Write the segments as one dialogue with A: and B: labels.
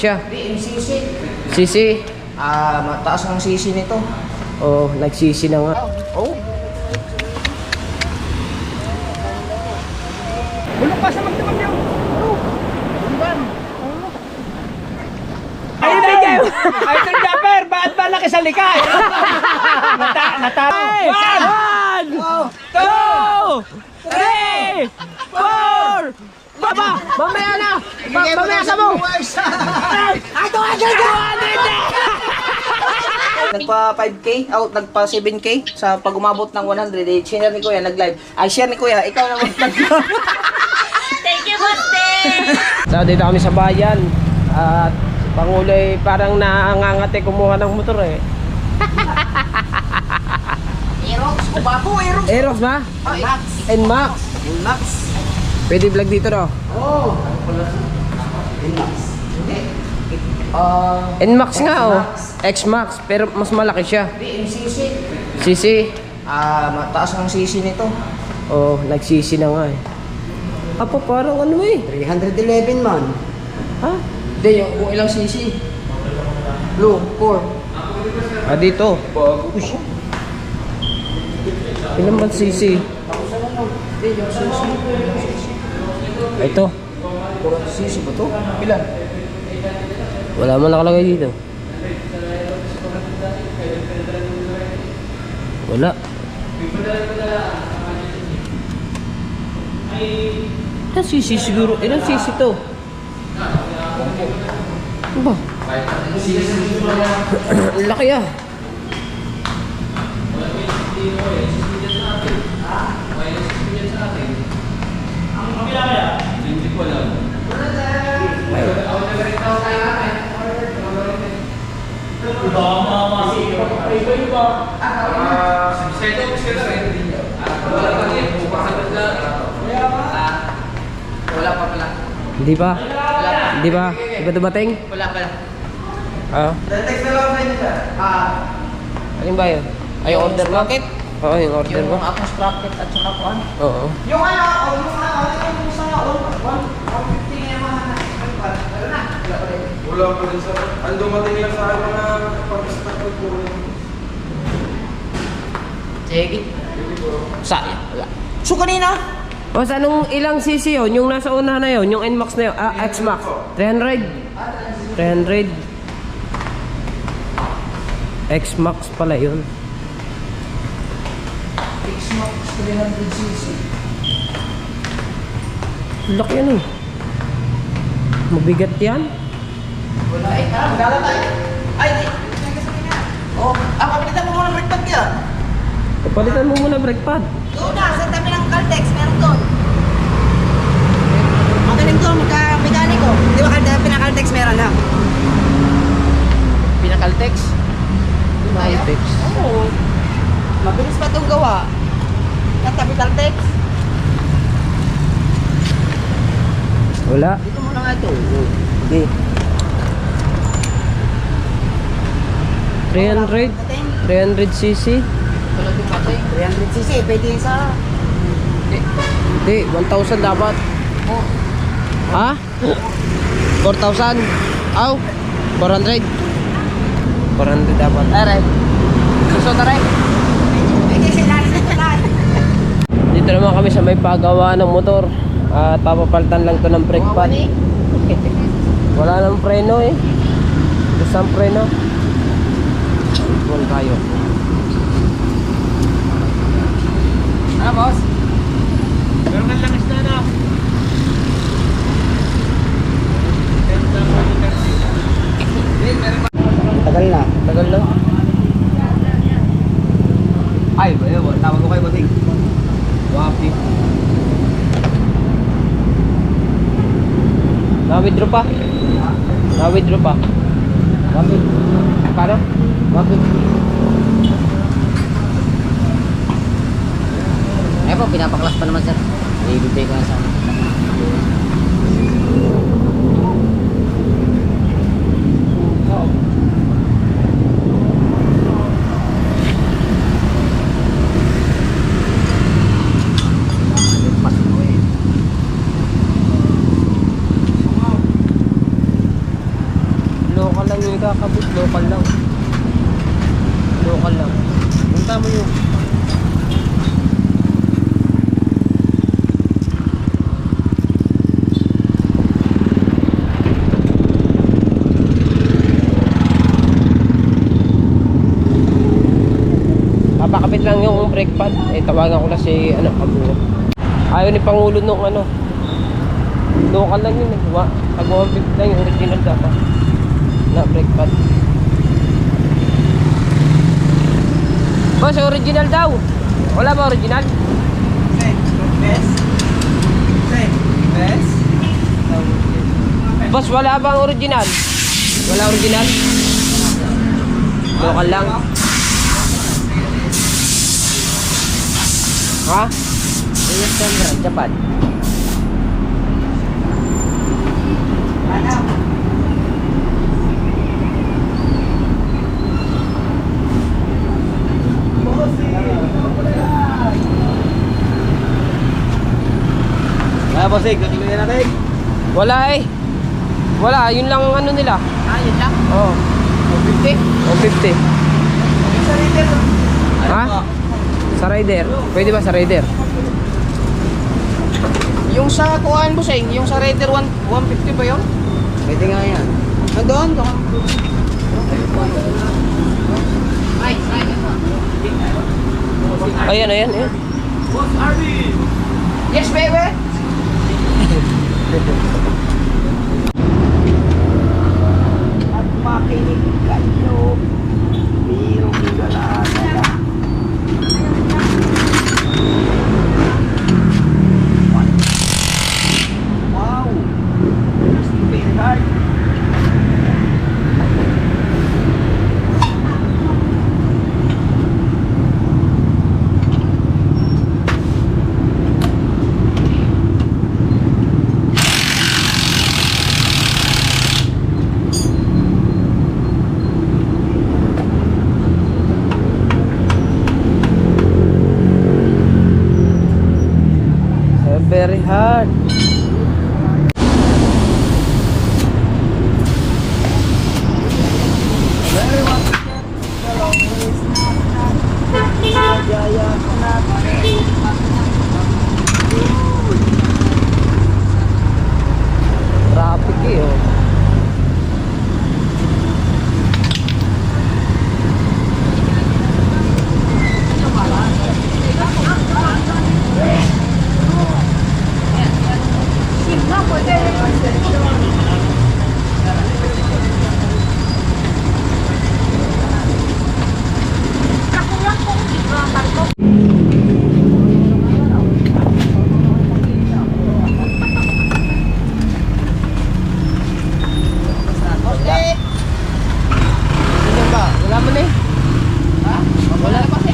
A: siya. Sisi.
B: Mataas ang sisi nito.
A: Oh, nagsisi na nga.
B: Oh.
C: Bulok pa sa magdamag niyo.
A: Ay, bigay!
C: Ay, Sir Japper, bakit ba laki sa likay? Nataro.
A: 1, 2, 3, 4! Baba! Mamaya na! Mamaya ka mo!
B: Ato agad! Nagpa 5K, nagpa 7K sa pag umabot ng 100, share ni Kuya, nag-live. Ay, share ni Kuya, ikaw naman.
D: Thank you, Boste!
A: So, dito kami sa bayan. At Pangulo ay parang nangangate kumuha ng motor eh.
B: Aerox, bago Aerox.
A: Aerox ba?
B: Max.
A: NMAX.
B: Max.
A: Pwede vlog dito no?
B: Oh. Max. Hindi.
A: NMAX nga oh. X-Max, pero mas malaki siya.
B: MCC.
A: Sisi.
B: Mataas ang sisi nito.
A: Oh, nagsisi na nga eh. Apo parang ano eh.
B: 311 man.
A: Ha?
B: Hindi, yung kung ilang sisi. Blue, 4.
A: Ah, dito.
B: Bago siya.
A: Ilan ba sisi?
B: Hindi, yung sisi.
A: Ito.
B: 4 sisi ba to? Ilan?
A: Wala man nakalagay dito. Wala. Ilan sisi siguro? Ilan sisi to? Ano ba? Laki ah.
B: Wala pa pala.
A: Hindi pa? Hindi ba? Di ba dumating?
B: Wala pa.
A: Ah.
B: Text na lang sa inyo siya.
A: Alin ba yun? Ay, order mo?
B: Sprocket.
A: Oo, yung order mo.
B: Yung akong sprocket at saka kuan.
A: Oo.
B: Yung yung sa 150 na yung mga wala na.
E: Wala pa rin sa... Ang dumating lang sa akin mga pag-stock ko.
B: Sige. Sayang. Wala. So kanina?
A: O, sa anong ilang cc yun? Yung nasa una na yun? Yung NMAX na yun? Ah, X-Max. 300. 300. X-Max pala yun.
B: X-Max 300cc.
A: Laki yan eh. Mabigat yan.
B: Wala eh. Magala tayo. Ay, di. Oh, kapilitan mo muna brake pad kaya.
A: Kapalitan mo muna brake pad.
D: Doon na, sa tabi ng Caltex, meron doon. Magaling doon, magka-mekaniko. Di ba pinaka-Caltex meron na?
B: Pinakaltex.
A: Caltex.
D: Oo. Mabilis pa itong gawa. Sa tabi Caltex.
A: Wala.
D: Dito mo na nga ito.
A: Hindi. 300. 300cc.
B: Wala din patay.
D: 300cc, pwede yun sa...
A: Hindi, 1,000 dapat.
B: Oh.
A: Ha? 4,000? Aw, 400. 400 dapat.
B: Aray. Suso taray.
D: Pwede sila na lahat.
A: Dito naman kami sa may pagawa ng motor. At papapalitan lang to ng brake pad. Wala nang preno eh. Gusto ang preno. Ipon tayo.
B: Ano boss?
C: Meron kang langis na na.
A: Tagal na. Tagal na.
B: Ay, tawag ko kayo boting.
A: Wapi. Na-withdraw pa? Na-withdraw pa? Wapi. Paano? Wapi.
B: Eh po, pinapaklas pa naman sir. Ibibigay ko na sa
A: Local lang yung ikakabit. Local lang. Local lang. Punta mo yun. Papakabit lang yung brake pad. Eh, tawagan ko na si, Pangulo. Ayaw ni Pangulo nung local lang yun eh. Tag-150 lang yung original dapat. Na brake pad. Boss, original daw. Wala ba original? Boss, wala bang original? Wala original? Local lang. Ha? Ayos lang yan, Japan.
C: Bossing, tutuloy natin.
A: Wala eh. Wala, yun lang ang ano nila.
D: Yun lang.
A: Oo.
D: 50.
A: O 50.
D: Sa retail.
A: Ha? Sa rider. Pwede ba sa rider?
D: Yung sa kuhaan mo yung sa Raider 150 ba yun?
A: Pwede nga yan.
D: Doon.
A: Ayan, ayan, ayan.
D: Yes, baby. At makinig kayo. Birong galata. Wow. Very hard.
A: Very hard. Traffic eh, oh. Ano ba? Wala man eh.
D: Wala na kasi.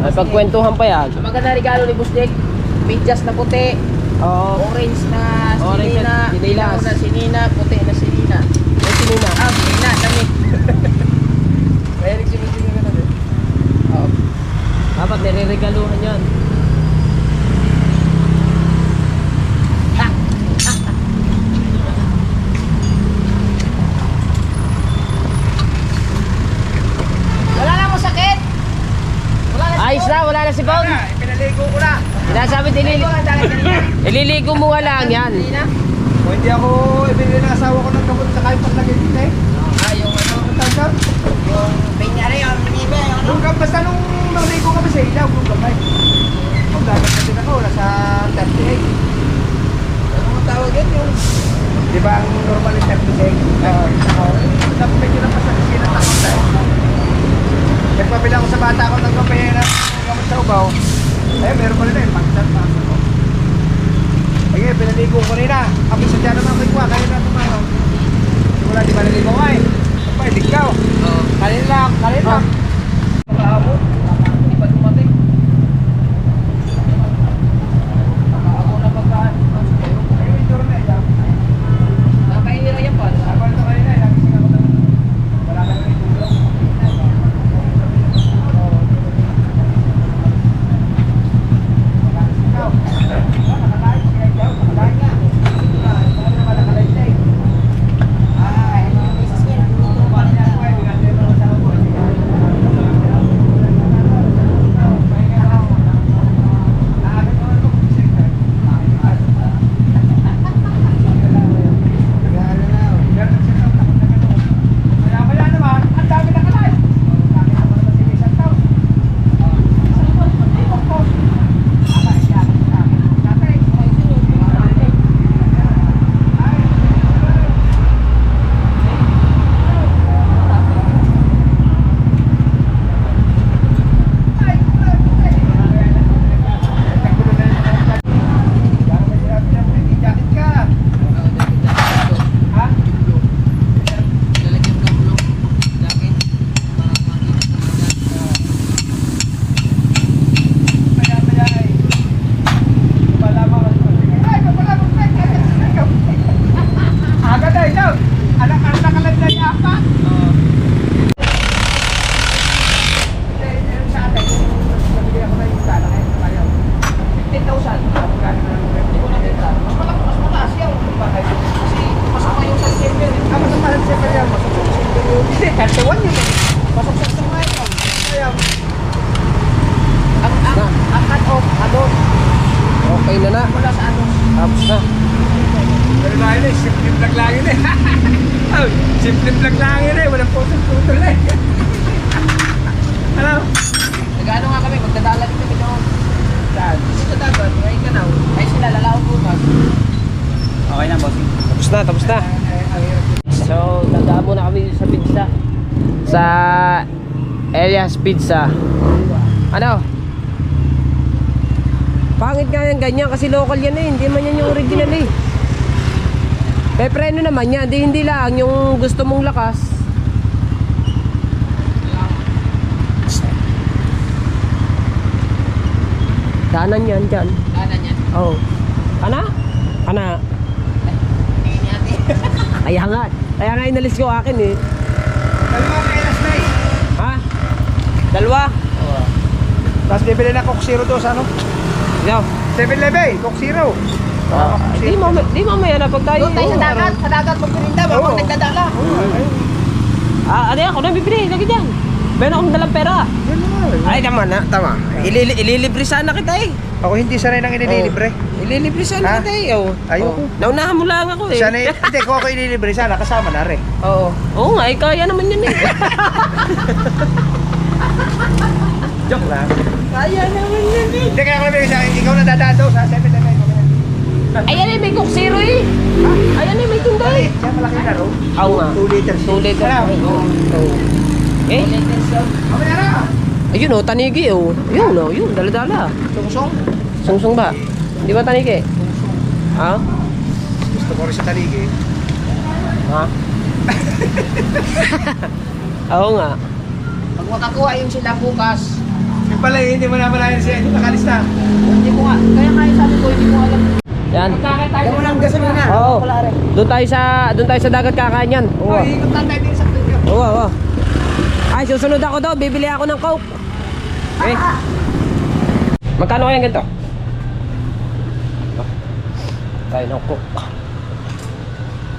A: May pagkwentuhan pa yan.
D: Ang maganda regalo ni Boss Dick, medyas na puti,
A: Oo.
D: orange na
A: Orange na
D: sinina,
A: sinilas.
D: ilaw na sinina, puti na sinina.
A: May sinina.
D: Sinina, dami. Mahilig sinina na din. Oo.
A: Dapat nire-regaluhan yan.
D: Wala na mo sakit.
A: Ayos na, wala na si Paul.
C: Pinaligo ko na.
A: Sinasabi ililigo mo nga lang yan.
C: Kung hindi ako ibili ng asawa ko ng gamot sa kayo paglagay dito eh.
D: Yung ano,
C: Ang tawag
D: yung pinyari, yung binibe, yung ano.
C: basta nung naligo kami sa ilaw, kung gamay. Kung dagat na din ako, nasa 38.
B: Ano ang tawag yan yung...
C: Di ba ang normal is 36? Dapat medyo na pasakisinan ako tayo. Nagpapila ako sa bata ko ng kape na gamot sa ubaw. Eh, meron pa rin eh, pagsan pa ako. Sige, pinaligo ko rin na. Kami sa dyan naman may kuha, kanina tumano. Wala di manaligo ka eh. Ano pa, ikaw. Kanina lang. Pagkaabot, hindi pa dumating. Pagkaabot na pagkaan. Ayun, ito rin eh.
B: Nakaihira yan pa.
C: Ako ito kanina eh, nagising ako ng... Wala na rin tulog. Ikaw. Nakalain siya ikaw. Nakalain nga. Ano naman nakalain siya eh. Yung misis niya. Paano niya ako eh. Bigyan niya naman sa ako eh. Kaya naman, ang dami na kalay. Ang dami naman naman si isang taon.
A: Okay na na.
B: Wala sa ano.
A: Tapos na.
C: Pero dahil eh, simple vlog lang yun eh. Oh, simple vlog lang yun eh, walang putol-putol eh. Ano?
B: Nag-ano nga kami, magdadala din kami doon.
C: Saan?
B: Dito dagat, may kanaw. Ay sila, lalaw bukas.
C: Okay na, bossing.
A: Tapos na, tapos na. So, dadaan muna kami sa pizza. Sa Elias Pizza. Ano? Pangit nga yan ganyan kasi local yan eh. Hindi man yan yung original eh. May preno naman yan. Hindi lang yung gusto mong lakas. Danan yan dyan.
B: Kanan yan.
A: Oh. Kana? Kana?
B: Tingin niya ate.
A: Kaya nga inalis ko akin eh.
C: Dalawa kay Last Night.
A: Ha? Dalawa?
C: Tapos bibili na Coke Zero doon sa ano?
A: Yo.
C: 7-Eleven, Coke Zero.
A: Di mamaya na pag tayo.
B: Doon tayo sa dagat. Sa dagat magpirinda.
C: Oo.
B: Bawang nagdadala.
A: Ano ako na bibili. Lagi dyan. Meron akong dalang pera.
C: Yan naman.
A: Ay, tama na. Tama. Ililibre sana kita eh.
C: Ako hindi sanay nang ililibre.
A: Ililibre
C: Ha?
A: sana kita eh. Oh.
C: Ayoko.
A: Oh. Naunahan mo lang ako eh.
C: Sanay, hindi, kung ako ililibre sana, kasama na rin.
A: Oo. Oo nga, eh, kaya naman yun eh.
C: Joke lang.
B: Kaya naman yan eh.
C: Hindi, kaya ko nabigay sa akin, ikaw na dadaan doon sa 7-Eleven.
A: Ayan eh, may Coke Zero eh. Ayan eh, may tinda eh.
C: Siya malaki na ro.
A: Oo nga.
C: 2 liters.
A: 2 liters.
C: Ano?
A: Oo. Eh,
C: Kami na na.
A: ayun oh, tanigi oh. Yun oh, yun, dala-dala.
B: Sungsong.
A: Sungsung ba? Di ba tanigi? Ha?
C: Gusto ko rin sa taligi.
A: Ha? Oo nga.
B: Pag makakuha yung sila bukas.
C: Yung pala, hindi mo naman ayun siya, hindi nakalista.
B: Hindi ko nga. Kaya nga yung sabi ko, hindi ko alam.
A: Yan.
B: Kakain tayo. Yung walang gasolina.
A: Oo. Doon tayo sa dagat kakain yan. Oo.
C: Ikot lang tayo din sa video.
A: Oo, oo. Ay, susunod ako daw. Bibili ako ng Coke. Okay. Magkano kaya ganito? Tayo ng Coke.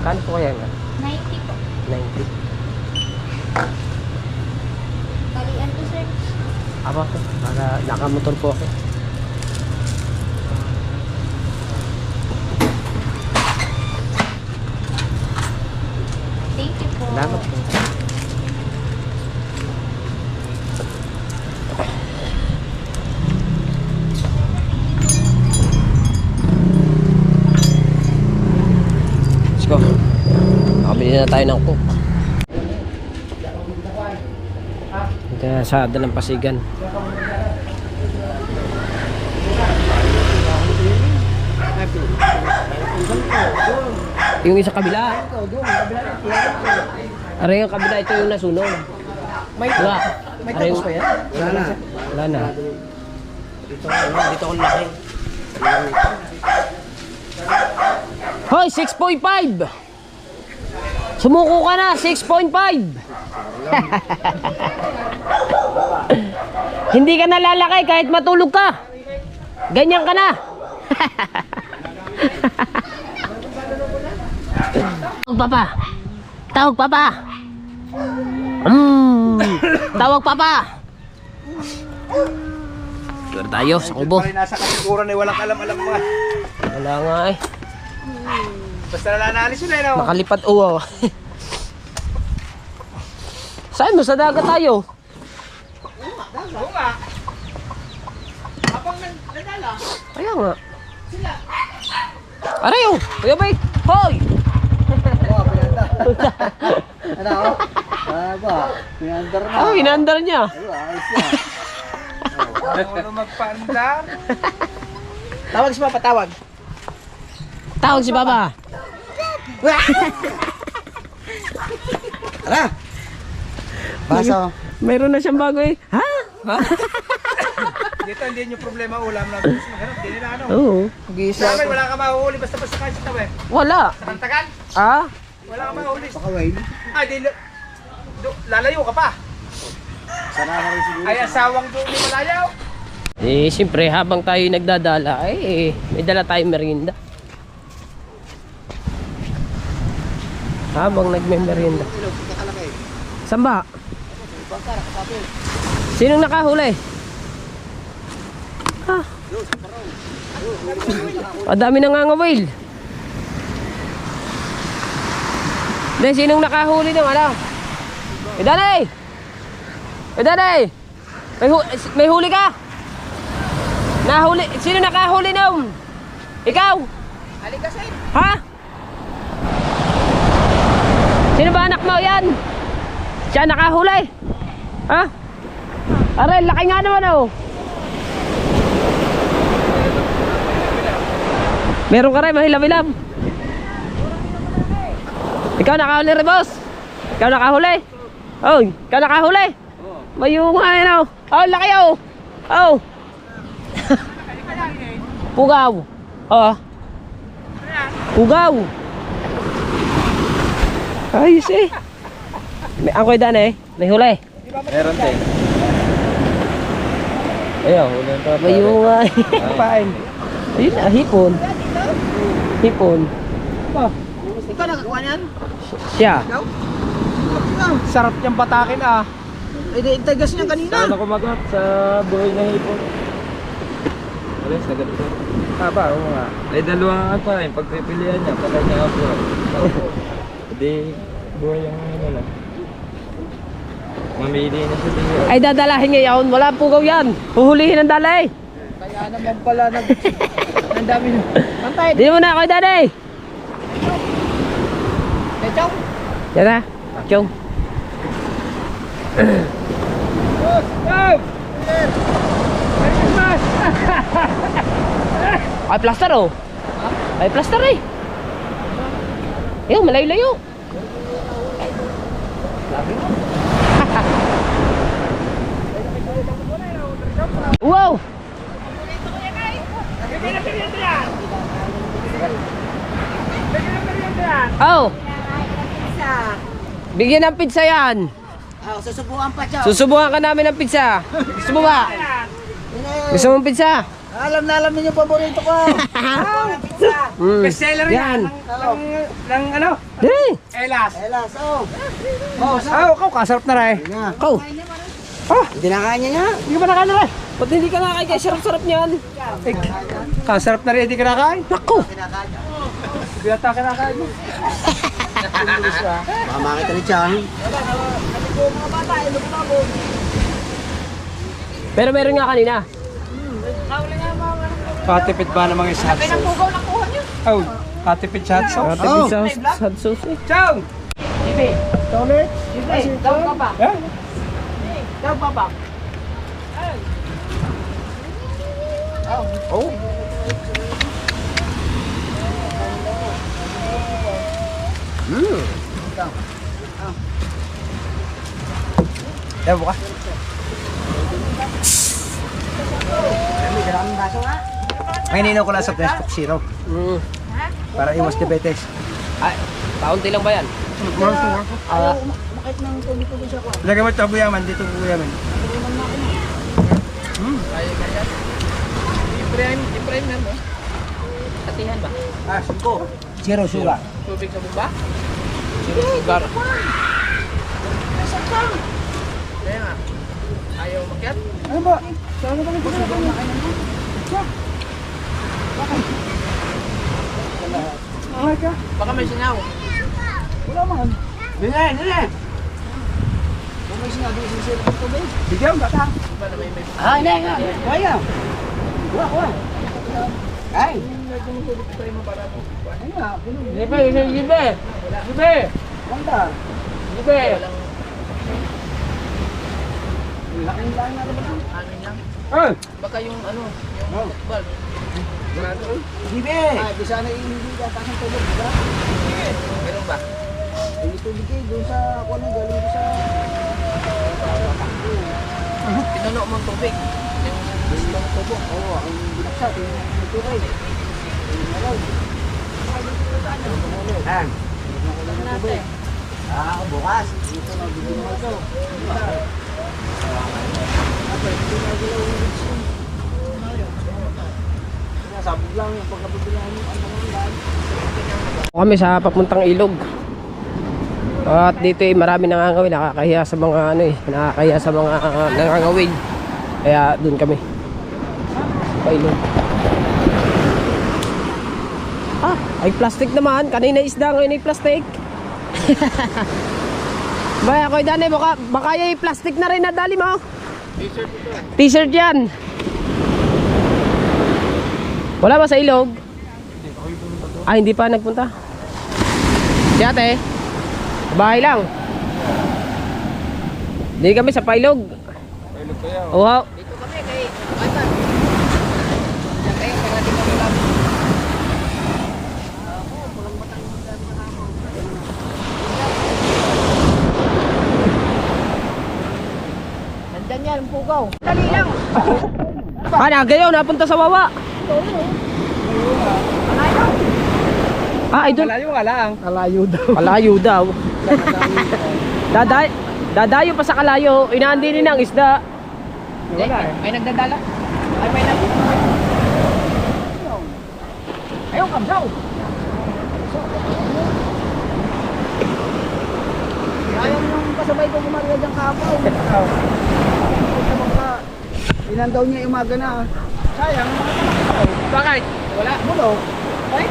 A: Kano po kaya nga?
F: 90 po.
A: 90.
F: Balian ko, sir.
A: Aba ko. Para nakamotor po ako.
F: Thank you po.
A: Salamat po. na tayo ng cook. Ito na sa Dalampasigan. Yung isa kabila. Aray yung kabila, ito yung nasunog. Wala.
B: May tapos pa yan?
A: Wala na. Dito ako laki. Hoy, 6.5! Sumuko ka na, 6.5! Hindi ka na lalaki kahit matulog ka. Ganyan ka na. Tawag papa. Tawag papa. Tawag papa. Siguro tayo sa kubo.
C: Pare nasa kasiguran ay walang alam-alam mga.
A: Wala nga eh.
C: Basta nananalis yun eh, no?
A: Nakalipat uwaw. Saan mo? Sa dagat tayo.
C: Oo nga. Habang nadala.
A: Kaya nga. Aray oh! Kuya Bay! Hoy!
B: Ano ako? Ba? Pinandar na.
A: Ah, inandar niya.
B: Ayos na.
C: Ano magpaandar?
B: Tawag si Papa, tawag.
A: Tawag si Papa.
B: Tara! Basa.
A: Mayroon na siyang bago eh. Ha?
C: Dito hindi nyo problema ulam na gusto maghanap. Hindi na ano.
A: Oo.
B: Gisa.
C: Sa amin wala ka mahuhuli basta-basta kayo sa tawid.
A: Wala.
C: Sa kantagan,
A: Ah?
C: wala ka mahuhuli.
B: Baka wine.
C: Ay, di, lalayo ka pa.
B: Sana na rin siguro.
C: Ay, asawang doon ni malayaw.
A: Eh, siyempre habang tayo nagdadala, eh, may dala tayong merienda. Habang nagme-merienda. Saan ba? Sinong nakahuli? Ah. Madami nangangawil. Hindi, sinong nakahuli ng ano? Idanay! Idanay! May huli ka? Nahuli? Sino nakahuli nung? Ikaw?
B: Halika sa'yo.
A: Ha? Sino ba anak mo yan? Siya nakahuli? Ha? Aray, laki nga naman oh. Meron ka rin, mahilab-hilab. Ikaw nakahuli rin, boss? Ikaw nakahuli? Oh, ikaw nakahuli? Mayunga yan oh. Oh, laki oh. Oh. Pugaw. Oh. Pugaw. Ayos eh. Ang koy dan eh. May huli.
E: Meron din. Ayaw, ulan pa.
A: Mayunga. Pain. Ayun ah, hipon. Hipon.
B: Ikaw nakakuha niyan?
A: Siya.
C: Sarap niyang batakin ah.
B: Eh, tagas niya kanina.
E: Saan ako magat sa buhay na hipon? Wala, sagat ko.
C: Taba, oo nga.
E: Ay, dalawang pa yung pagpipilian niya. Patay niya ako. Hindi, buhay yung ano lang. Mamili na siya dito.
A: Ay dadalahin ngayon. Wala pugaw yan. Huhulihin ang dalay.
B: Kaya naman pala ang dami na. Pantay.
A: Di mo na koy dan eh.
B: Ito.
A: Yan na. Chong. Ay plaster oh. Ay plaster eh. Ayun, malayo-layo. Wow! Oh! Bigyan ng pizza yan.
B: Oh, susubukan pa siya.
A: Susubukan ka namin ng pizza. Gusto mo ba? Gusto mo ng pizza?
B: Alam na alam niyo yung paborito ko.
C: Bestseller yan. Ng ano?
A: Dili!
C: Elas.
B: Elas, oh.
C: Oh, ikaw kasarap na rin.
A: Ikaw!
B: Hindi na kanya niya.
C: Hindi ka ba nakain na rin?
A: Ba't hindi ka nakakain? Kaya sarap-sarap niyan.
C: Kasarap na rin, hindi ka nakain.
A: Naku!
C: Hindi na tayo kinakain mo.
B: Mamakita ni Chang.
A: Pero meron nga kanina.
C: Katipid ba namang isa hot sauce? Oh, katipid sa hot sauce.
A: Ate pizza hot sauce eh.
C: Chong!
B: Sipi.
C: Solid.
B: Sipi. Daw ka pa.
C: Eh?
B: Daw pa pa.
C: Oh. Eh, buka. May nino ko lang sa Flash Coke Zero para iwas diabetes.
A: Ay, kaunti lang ba yan?
C: Lagay mo ito buyaman, dito buyaman.
B: Ibrahim na mo. Katihan ba?
C: Ah, suko. Zero sugar.
B: Tubig sa bumba?
A: Sugar.
B: Kaya nga. Ayaw makyat?
C: Ano ba? Saan ba nito?
B: Baka may singaw.
C: Wala man.
B: Dine!
C: Kung may sinabi sa zero ito ba? Bigyan bata.
B: Ba na may
C: Ah, hindi nga. Kaya. Kuha. Ay. Ano nga?
A: Libe, libe. Libe.
C: Ganda.
A: Libe.
C: Laking lang na ba?
B: amin lang.
C: Eh.
B: Baka yung ano, yung bulb.
C: Bibe. Ah, di sana hindi dapat ang tubig, di ba?
B: Meron ba?
C: Ay, tubig eh, doon sa ako nang galing ko sa
B: Pinuno mong tubig. Yung tubo.
C: Oo, ang binaksa, yung tubig. Ah. Ah, bukas. Dito na bibili mo ito. Sabog lang yung pagkabibilan yung ano ng daan.
A: Kami sa papuntang ilog. At dito ay marami nangangawin, nakakahiya sa mga ano eh, nakakahiya sa mga nangangawin. Kaya doon kami. Sa ilog. Ah, ay plastic naman. Kanina isda, ngayon ay plastic. Baya ko dani baka ay plastic na rin na dali mo.
B: T-shirt ito.
A: T-shirt yan. Wala ba sa ilog? Ah, hindi pa nagpunta. Si ate, bahay lang. Hindi kami sa pailog.
E: Pailog kaya.
A: Oo.
B: Dito kami kay Ivan. Yan kayo, para di kami lang. Nandyan yan, ang pugaw. Dali lang.
A: Ah, nagayaw, napunta sa wawa. Ah, idol.
C: Malayo ka lang.
A: Kalayo daw. Kalayo daw. Dadayo pa sa kalayo, inaandi din ang isda.
C: Wala eh.
B: May nagdadala. Ay, may nagdadala. Ayaw, kamsaw.
C: Ayaw nung kasabay ko kumarga dyan kapaw. Ilan daw niya umaga na. Sayang.
B: Bakit? Wala.
C: Bulok. Ay?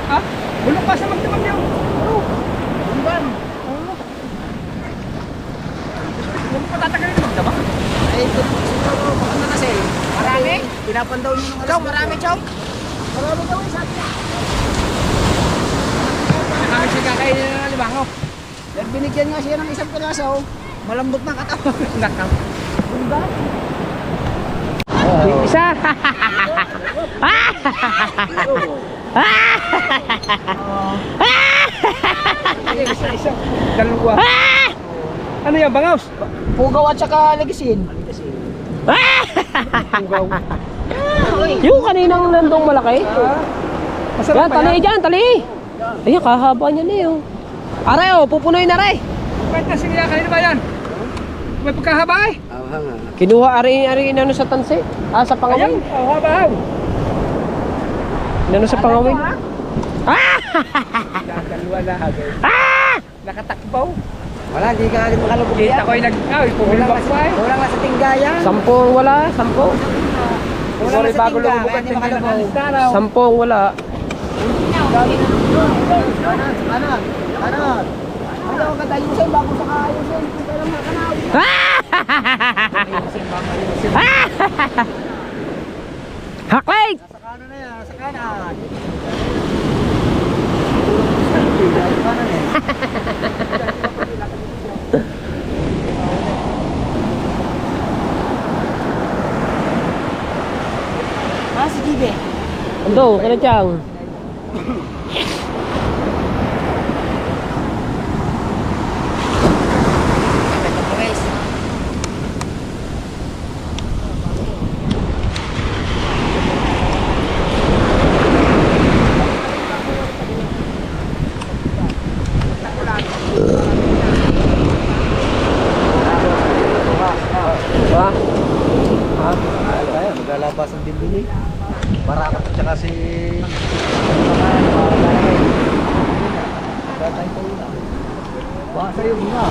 C: Ha? Bulok pa sa magdamag niyo. Bulok.
B: Ivan.
C: Huwag pa tatagalin ng magdamag.
B: Ay, siguro, baka na kasi. Marami?
C: Pinapandaw niyo ng
B: Chong, marami, Chong.
C: Marami daw eh, sabi niya.
B: Kami siya kakainin na libango.
C: Yan, binigyan nga siya ng isang piraso. Malambot na katawan.
B: Nakam.
A: Isa.
C: Isa. Dalawa. Ano yan, bangaws?
B: Pugaw at saka legisin.
A: Yung kaninang nandong malaki.
C: Masarap
A: Yan,
C: pa
A: tali
C: yan.
A: dyan, tali. Ayan, kahaba niya na yun. Aray, oh, pupunoy na rin.
C: Kahit na sige, kanina ba yan? May pagkahaba eh.
A: Kinuha ari inano sa tansi. Ah, sa pangawin.
C: Ayan, haba.
A: Inano sa pangawin.
C: Dalawa na agad. Nakatakbaw.
B: Wala, di ka rin makalubog
C: Kita ko yung ay, pumulbak pa eh.
B: Kulang na sa tinggayan.
A: 10 wala, 10.
B: Kulang na sa tingga, kaya di makalubog.
A: Sampung wala.
C: Kanan. Ayaw ka tayo sa'yo bago sa kaayusin. Kung kailan makanaw.
A: Haklay!
C: Sa kanan na yan, sa kanan. Sa kanan eh.
A: Ando, kana chang. Ha? Ha?
C: Kaya, maglalabasan din din eh. Barakat at saka si... Basa yun na.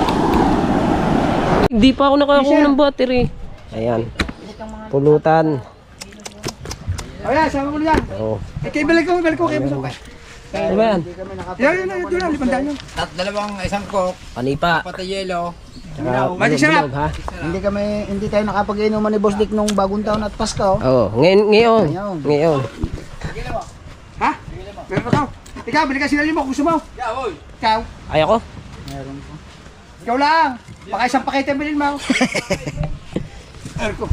A: Hindi pa ako nakakuha ng battery. Ayan. Pulutan.
C: O yan, sama mo na yan.
A: Oh.
C: Eh, kayo balik ko, kayo busok ka.
A: Ano ba yan?
C: Yan, doon lang, 500 yun.
E: Dalawang isang coke,
A: Panipa.
E: pati yelo.
A: Tsaka
C: Magic sarap.
A: bilog, ha?
B: Hindi tayo nakapag-inuman ni Boss Dick nung bagong taon at Pasko.
A: Oo. Ngayon.
B: Ayun.
A: Ngayon.
C: Ha? Meron pa ka? Ikaw, balik ka sinali mo kung gusto mo. Ikaw.
A: Ay ako?
C: Ikaw lang. Baka isang pakete bilhin mo. Meron ko.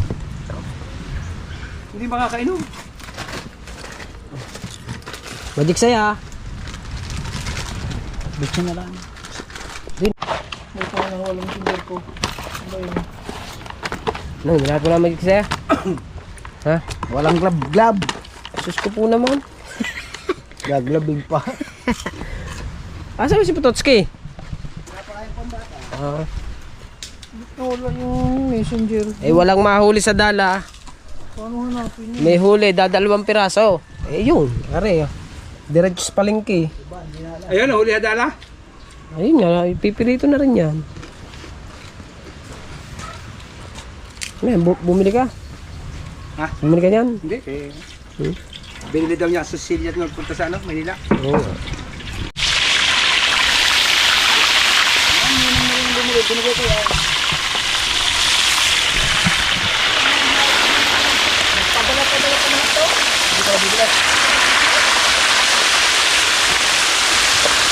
C: Hindi makakainom.
A: Magic saya.
B: Bitch na lang.
A: Ano, lahat mo lang magic saya? Ha?
B: Walang glab-glab.
A: Sus ko po naman.
B: Gaglabing pa.
A: Asa ba si Pototski? Ah.
B: Wala yung messenger.
A: Eh walang mahuli sa dala.
B: Paano hanapin yun?
A: May huli, dadalawang piraso. Eh yun, are. Diretso sa palengke.
C: Ayun, huli hadala.
A: Ayun nga, ipipirito na rin yan. Ano, bumili ka?
C: Ha?
A: Bumili ka yan?
C: Hindi, eh. Binili daw niya sa Sicilia at nagpunta sa Manila.
A: Oo.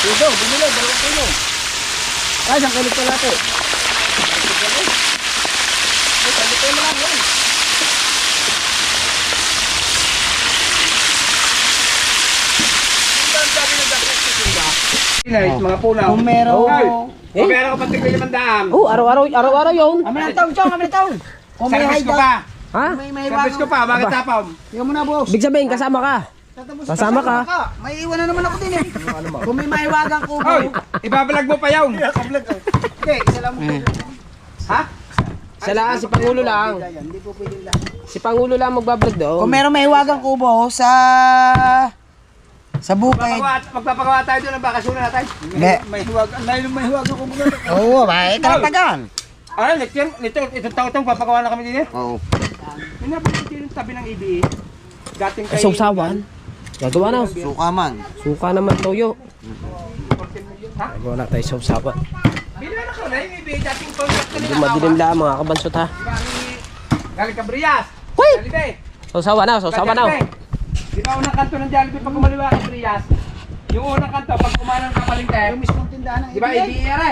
B: Ito, bumili, 2 kilo. Ay, isang kilo pala ito.
C: Mga punaw.
B: Kung meron.
C: Kung meron ka pati kayo mandaan.
A: Oh, araw-araw yun.
B: Amin ang taon, Chong, amin ang taon. Kung may
C: Service ko
B: hideout,
C: pa.
A: Ha?
B: may
C: Service ko pa, bakit tapam?
B: Yung mo na, boss.
A: Big sabihin, kasama ka. Kasama ka.
B: May iwan na naman ako din eh. Kung may maiwagang kubo.
C: Hoy, ibabalag mo pa yaw.
B: Okay, isa lang mo.
C: Ha?
A: Siya lang, si Pangulo lang.
B: Hindi po pwede lang.
A: Si Pangulo lang magbablog doon.
B: Kung meron maiwagang kubo sa bukid.
C: Magpapagawa tayo doon ng bakasyon natin. May hiwag ako muna.
B: Oo, may karatagan.
C: Ay, itong taon-taon papagawa na kami din eh.
B: Oo.
C: Pinapunta din yung tabi ng EBE. Dating kay...
A: Sausawan. Gagawa na.
B: Sukaman.
A: Suka naman toyo. Gagawa na tayo sausawan.
C: Binala ko na yung EBE, dating contract na
A: Hindi
C: nila.
A: madilim lang mga kabansot ha.
C: Diba galing ka Brias?
A: Hoy!
C: Jollibee.
A: Sausawan na, sausawan na.
C: Di ba unang kanto ng Jollibee pag kumaliwa ka Brias? Yung unang kanto, pag kumanang kapalingke,
B: Yung mismong tindahan ng
C: di ba EBE ere?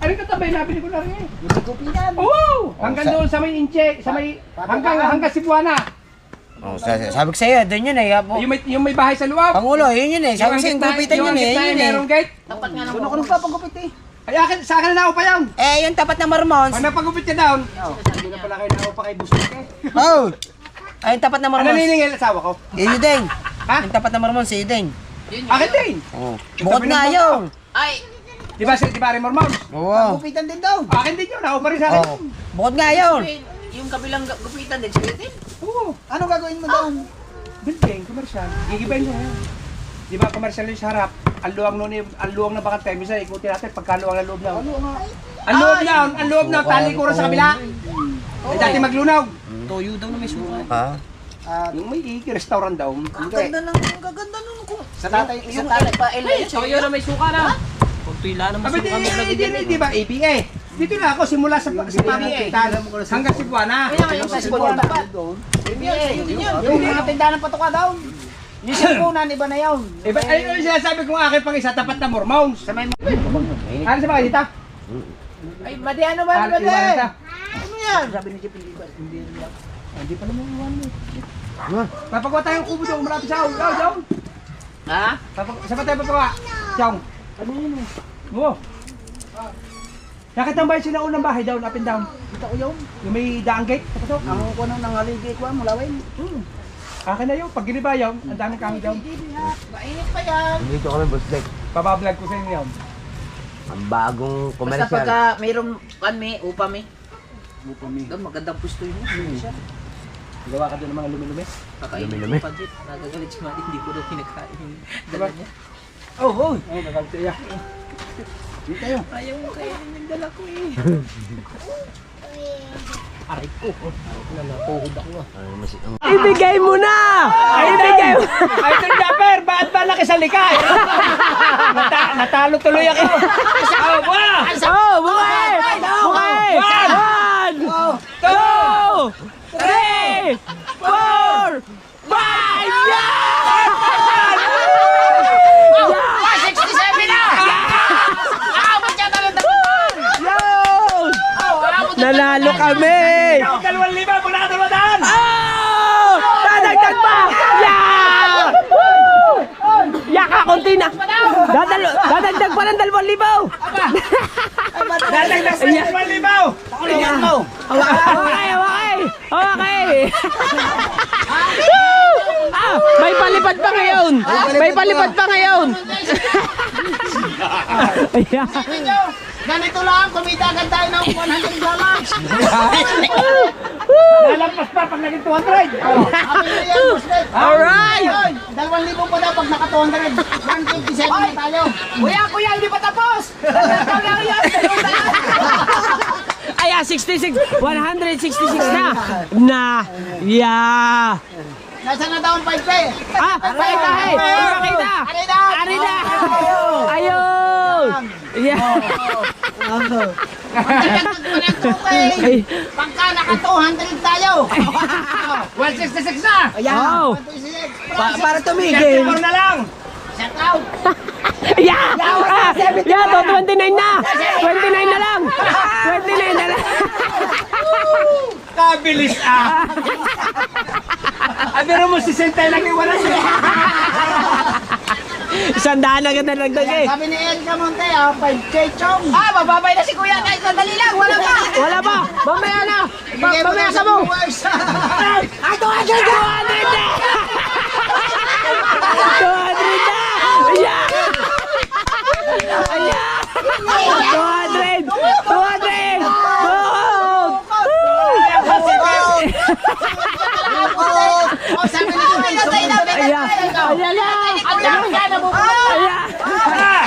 C: Ano ka tabay, nabili ko na rin eh.
B: Hindi ko pinan.
C: Oo! Hanggang doon sa may Inche, sa may... Hanggang Cebuana.
B: Oh, sabi ko sa'yo, doon yun eh.
C: Yung may bahay sa luwag.
B: Pangulo, yun yun eh. Sabi ko sa'yo, gupitan yun eh. Yun eh.
C: Merong gate.
B: Doon ako nagpapagupit eh.
C: Ay, sa akin na pa yan.
B: Eh, yung tapat na Marmons.
C: Pag napagupit ka down, hindi na pala kayo na pa kay Bustok eh.
B: Oh! Ay, yung tapat na
C: Ano
B: Marmons.
C: niningil asawa ko?
B: Yun din.
C: Ha?
B: Yung tapat na Marmons, yun din.
C: Akin din.
B: Oh. Bukod nga yun.
C: Di ba Rimor Moms?
B: Oo. Gupitan din daw.
C: Akin din yun, ako pa rin sa akin.
B: Oh. Bukod nga yun.
D: Yung kabilang gupitan din, sige.
C: Oo.
B: Ano gagawin mo doon?
C: Building, commercial. Gigibayin ko ngayon. Di ba commercial yung sa harap? Ang luwang na bakante. Minsan ikutin natin pagkaluwang na loob na. Ang loob na, tali ko rin sa kabila. Ay dati maglunaw.
B: Toyo daw na may suka.
C: Ha? Yung may restaurant daw.
D: Gaganda nun kung...
C: Sa tatay,
D: Yung pa Ella.
A: Toyo na may suka na. Kung tuila naman
C: Abi,
A: suka may lagi dyan.
C: di ba APA? Dito na ako simula sa pamagitan hanggang Cebuana.
D: Yung sa Cebuana pa.
B: Yung mga tindahan ng patuka daw. Yung cellphone, iba na yun.
C: Iba, ayun yung sinasabi kong akin pang isa, tapat na Mormones.
B: Sa may...
C: Ano sa mga dito?
D: Ay, Madi, ano ba?
C: Ano
D: Madi?
C: dito?
D: Ano yan?
B: Sabi ni Jeff, hindi ba?
C: Hindi pa naman iwan mo. Papagawa tayong kubo doon, malapit sa ako. Jong!
B: Ha?
C: Saan tayo papagawa? Jong! Ano yun eh? Mo! Nakita ba yung sinaunang bahay down, up and down? Kita ko yung may daang gate. Tapos
B: Ang ko nang nangaligay ko, mulawin.
C: akin na yun. Pag giniba yun, ang daming kami down.
B: Mainit pa yan.
A: Dito kami, boss Dek.
C: Pabablog ko sa inyo yun.
A: Ang bagong
B: Basta
A: commercial.
B: pagka mayroong upa mi.
C: Bupo mi.
B: Doon magandang pusto yun. Siya.
C: Gawa ka doon ng mga lumi-lumi.
B: Kakainin
A: Lumi-lumi.
B: ko pa dito. Nagagalit si Mati, hindi ko daw kinakain.
C: Diba?
B: Dala niya.
C: Oh, oh! Oh, nagalit siya. Dito tayo.
B: Ayaw mo kainin yung dala ko eh. Aray ko. Napuhod ako ah.
A: Ibigay mo na! Ibigay mo!
C: Ay, Trigger! Ba't ba nakisalika? Natalo tuloy ako. Oh, ba!
A: Oh, bukay! Bukay! 1, 2, 3, 4, 5! Yan!
B: 67 na! Abot siya talagang
A: Yun! Nanalo kami!
C: 2,000 mula ka dalawang
A: Oh! Dadagdag pa! Yeah! Yaka, konti na! Dadagdag pa ng 2,000!
C: Dadagdag sa 2,000!
B: Tingnan mo!
A: Hawakay! Hawakay! Hawakay! Ah! May palipad pa ngayon! May palipad pa ngayon! Ayan.
B: Ganito lang, kumita agad tayo ng $100.
C: Lalampas pa pag naging 200!
A: Alright!
B: 2,000 pa daw pag naka 200. 157 na tayo. Kuya, hindi pa tapos!
A: Ay, 66! 166 na! Na! Yeah!
B: Nasaan na daw ang 5K?
A: Ah! Pakita! Pakita!
B: Arida!
A: Arida! Ayun! Yeah! Ay!
B: Pagka naka 200 tayo.
C: 166 na!
A: Oh!
B: Para tumigil.
C: 34 na lang!
B: Shout out.
A: Yeah! Ah! Yeah! To 29 na! 29 na lang! 29 na lang!
C: Kabilis ah! Pero mo si Sentay lang yung wala siya.
A: 100 na kita nagdag eh!
B: Sabi ni Elka Monte, 5K chong. Mababay na si Kuya kahit sandali lang. Wala pa.
A: Wala pa! Mamaya na! Mamaya sa mo! 200 na! 200 na! Yeah! Ayan! 200! 200!
B: Oh, sabi ni Kuya,
A: Ayan! Ayan na!
B: ang dami ka na
A: Ayan!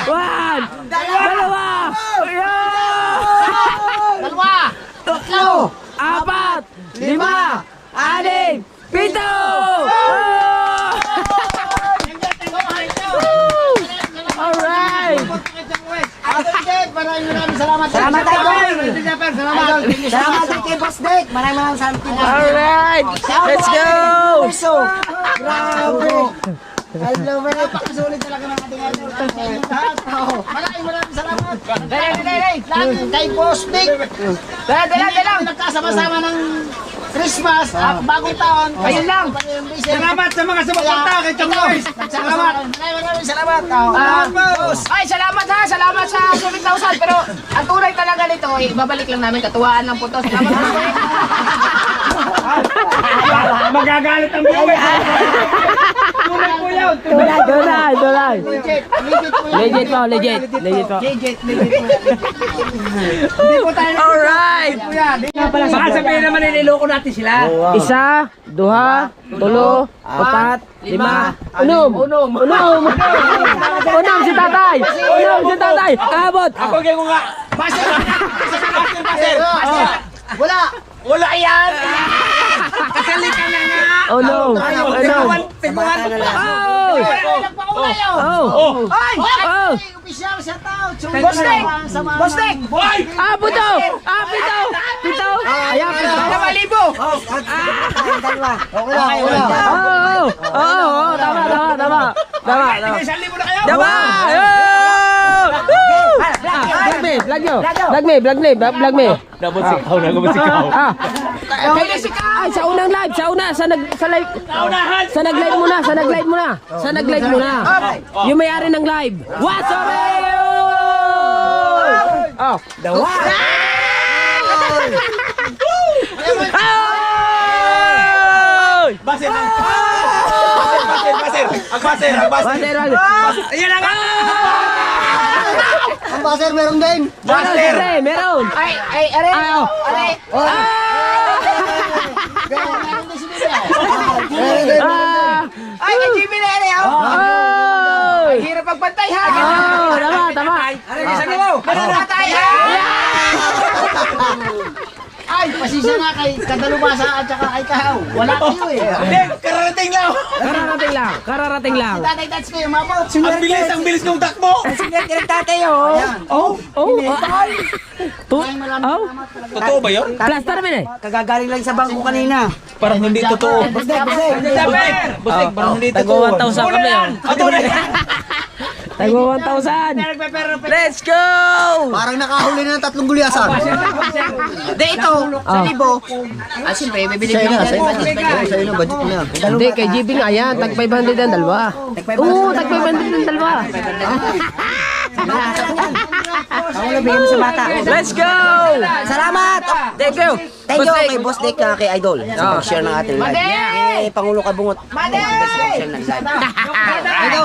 A: 1! Dalawa! Ayan!
B: Dalawa.
A: Tatlo! 4! 5! 6! 7! Alright!
B: Maraming salamat. Salamat tayo. Salamat kay Boss Dick. Maraming salamat.
A: Alright! Let's go!
B: Grabe. Hello, very pakasulit talaga ng ating Maraming salamat. Lagi kay Boss Dick. Dala. Nagkasama-sama ng Christmas at bagong taon. Ayun lang.
C: Salamat sa mga sumuporta kay Chong Boys!
B: Salamat. Maraming salamat.
D: Ay, salamat ha! Salamat sa 7,000. Pero ang tunay talaga nito, babalik lang namin. Katuwaan lang po to. Salamat po.
C: Magagalit ang viewers! Tunay po yun!
A: Tulay!
B: Legit po yan.
A: Legit po, legit po.
C: Hindi po tayo
A: Alright!
C: baka sabihin naman nililoko natin sila.
A: Isa, duha, tulo, apat, lima, unom! Unom si tatay! Unom si tatay! Abot!
C: Ako kayo nga! Master!
B: Wala.
C: Wala yan! Kasali ka na nga!
A: Unom! Unom!
C: Tiguan!
A: Oh! Oh! Oh!
B: Official shout out.
C: Boss Dick!
B: Boss Dick.
C: Boy!
A: Pito! Pito! Pito! Ayan, pito!
B: 2,000. Okay, wala.
A: Oo! Tama!
C: Isang libo na kayo!
A: Tama! Black me! vlog nyo. Vlog me. Nabusikaw. Ah. Ay, sa unang live, sa live. Sa nag-live muna. Yung may-ari ng live. What's up? Oh, the what?
C: Baser! Ang baser! Ayan na nga!
B: Ang baser meron din.
A: Meron.
D: Ay, are. Are. Ay, kay Jimmy na ere. Ay, hirap pagpantay ha.
A: Tama.
C: Ano yung isang mo?
D: Patay ha.
B: Ay, pasisya nga kay Kadalubasa at saka kay Kahaw. Wala kayo eh.
C: Hindi, kararating lang!
A: Kararating lang.
B: Tatay Tats kayo, mabot.
C: Ang bilis ng takbo! Totoo ba yun?
A: Plaster mo eh.
B: Kagagaling lang sa bangko kanina.
C: Parang hindi totoo.
B: Bustek.
C: Bustek, parang hindi
A: Tago
C: totoo.
A: 1,000 kami. Tago 1,000. Let's go!
B: Parang nakahuli na ng 3 gulyasan.
D: De ito, sa libo. Ah, siyempre, bibili ko ng
B: Sa'yo na, budget mo na.
A: Hindi, kay GB nga yan. Tag 500 ang dalawa. Oo, tag 500 ang dalawa.
B: Ako na bigyan mo sa bata.
A: Let's go!
B: Salamat!
A: Thank you.
B: Thank you
A: Boss
B: kay Boss Dick kay Idol sa pag-share ng ating live. Kay Pangulo Kabungot. Pag-share ng live.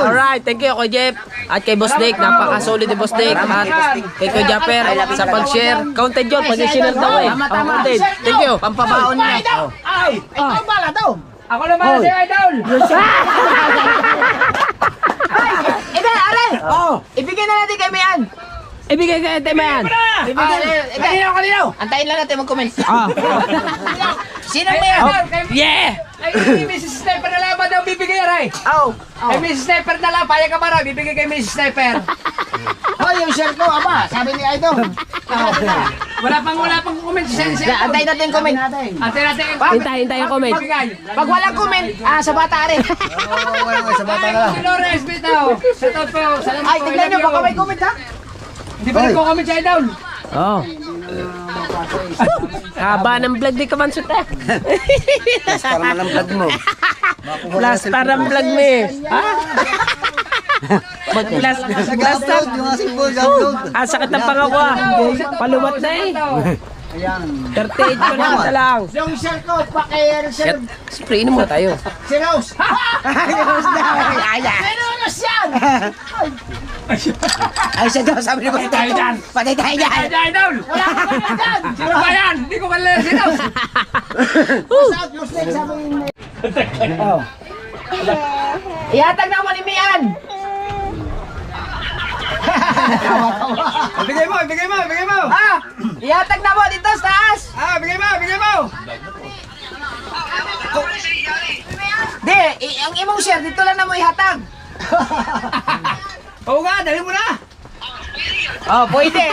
A: Alright, thank you kay Jeff at kay Boss Dick. Napaka-solid ni Boss Dick. At kay Kuya Japper sa pag-share. Counted yun, pag-share daw eh. Counted. Thank you. Pampabaon niya.
D: Ay, ikaw pala to.
C: Ako na ba si Idol?
D: Ebe, are. Ibigay na natin kay Mayan.
A: Ibigay kay Tema yan.
D: Kanino. Antayin lang natin mag-comment. Sino Mayan?
A: Yeah!
C: Ay, Mrs. Sniper na lang ba daw bibigay yan,
D: Oh.
C: Kay Mrs. Sniper na lang, payag ka ba na? Bibigay kay Mrs. Sniper.
B: Oh, yung share ko, aba, sabi ni Idol.
C: Wala pang comment si Sensei.
D: Antayin natin yung comment.
C: Antayin natin.
A: Hintay yung comment.
D: Pag walang comment, sa bata are.
B: Sa bata na lang.
C: Si Lores, bitaw. Shoutout po. Salamat
D: Ay,
C: po.
D: tignan nyo, baka may comment ha.
C: Hindi ba nagko-comment si Idol?
A: Oh. Haba ng vlog di ka man suta.
B: Para man ang vlog mo.
A: Plaster ang vlog mo eh. Plaster.
B: Yung asing ball, download.
A: Sakit ng pangakwa. Paluwat na eh. 38 pa na lang.
B: Yung share ko, paki-share.
A: Spray mo tayo.
B: Si Rose.
D: Menos yan!
B: Ay, siya daw, sabi ni Boss Dick. Patay tayo dyan.
C: Ay, Idol!
D: Wala ka ba yan?
C: Sino ba yan? Hindi ko kalala sino.
B: Boss Dick, sabi ni...
D: Ihatag na mo ni Mian.
C: Bigay mo.
D: Ihatag na mo dito sa taas.
C: Bigay mo.
D: Di, ang imong share, dito lang na mo ihatag.
C: Oo nga, dali mo na.
D: Oh, pwede.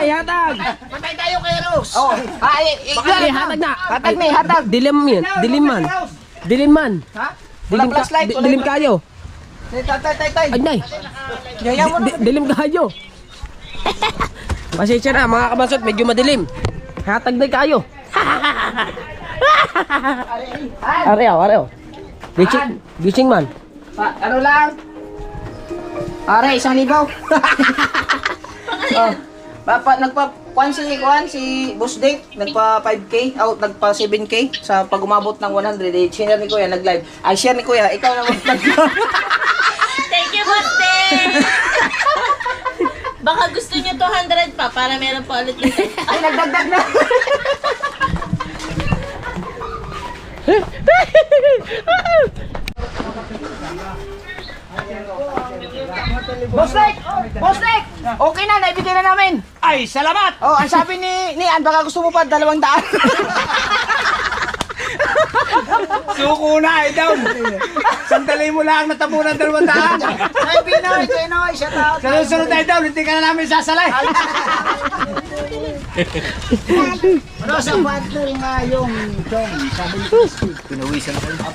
A: Ihatag.
D: Patay tayo kay Rose.
A: Ihatag na.
D: Hatag na, hatag.
A: Dilim yan. Dilim man.
D: Ha? Wala flashlight.
A: Dilim kayo.
D: Tay.
A: Ay, nay. Dilim kayo. Pasensya na mga kabasot, medyo madilim. Hatag na kayo. Areo. Gising man.
D: Ano lang? Are, 1,000. Si Boss Dick, nagpa 5K, nagpa 7K sa pag umabot ng 100, share ni Kuya, nag-live. Ay, share ni Kuya, ikaw naman.
F: Thank you, Boste! Baka gusto niyo 200 pa para meron pa ulit dito.
D: Ay, nagdagdag na. Boss Dick! Okay na, naibigay na namin.
C: Ay, salamat.
D: Oh, ang sabi ni Ann, baka gusto mo pa 200.
C: Suko na, Idol. Sandali mo lang natabunan 200.
B: Ay, Pinoy, shout out.
C: Sa susunod, Idol, hindi ka na namin sasalay.
B: Ano sa partner nga yung chong, sabi ni Christy.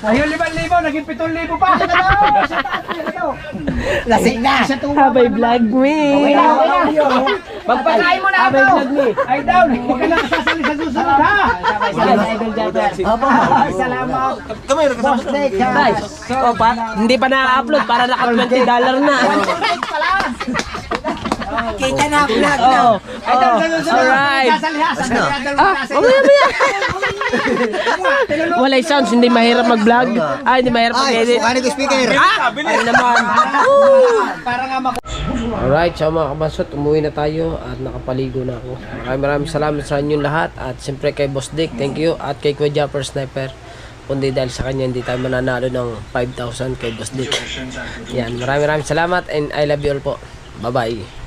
C: Ayun, 5,000, naging 7,000 pa.
B: Lasing na. Sa tuwa.
A: Habay vlog me.
D: Magpakain mo na
A: Habay
D: ako.
A: vlog me.
C: Ay down, huwag ka na kasasali sa susunod ha.
B: Opo. Salamat. Boss Dick.
A: Tay, oh, hindi pa na-upload para naka $20 na.
B: Kita na vlog
A: Oo.
C: Ay down, sa susunod.
A: Alright.
C: Sasali ha, sasali ha.
A: Walay sounds, hindi mahirap mag-vlog. Ay, hindi mahirap mag-edit.
B: Mukha ko speaker.
A: Ay naman.
C: Para nga
A: Alright, so mga kabansot, umuwi na tayo at nakapaligo na ako. Maraming salamat sa inyong lahat at siyempre kay Boss Dick, thank you, at kay Kuya Japper Sniper. Kundi dahil sa kanya hindi tayo mananalo ng 5,000 kay Boss Dick. Yan, maraming salamat and I love you all po. Bye-bye.